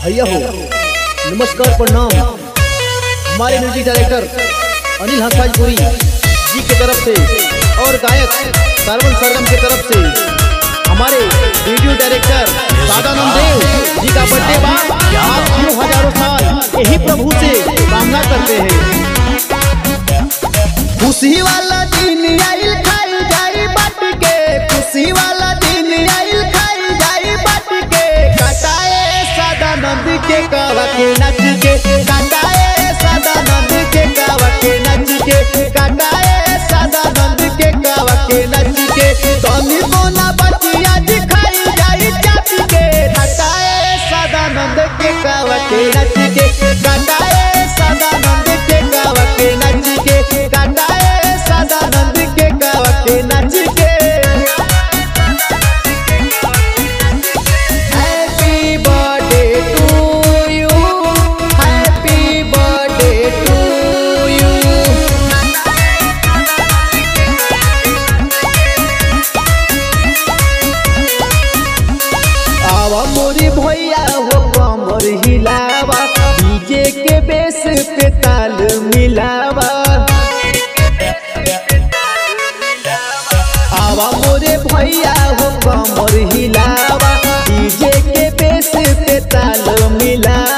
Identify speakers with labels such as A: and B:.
A: भैया हो, नमस्कार प्रणाम। हमारे म्यूजिक डायरेक्टर अनिल हंसाजपुरी जी की तरफ से और गायक सरवन सरगम की तरफ से हमारे वीडियो डायरेक्टर सादानंद देव जी का बर्थडे बा। आप क्यों हजारों साल यही प्रभु से कामना करते हैं।
B: खुशी वाला दिन आइल खाई जाई बट के, खुशी वाला दिन आइल खाई जाई बट के, कटाए सदानंद के कावा के नच के, कटाए सदानंद के कावा के नच के, कटाए सदानंद के कावा के नच के, तनी कोना बचिया दिखाई जाई चाच के, कटाए सदानंद के कावा के नच के, कटाए सदानंद के कावा के नच के, कटाए सदानंद के कावा के नच के। Happy birthday to you, happy birthday to you. आवा मोरी भैया हो कमर हिलावा, डीजे के बेस पे ताल मिलावा। आवा मोरे भैया हो कमर हिलावा, डीजे के बेस पे ताल मिलावा।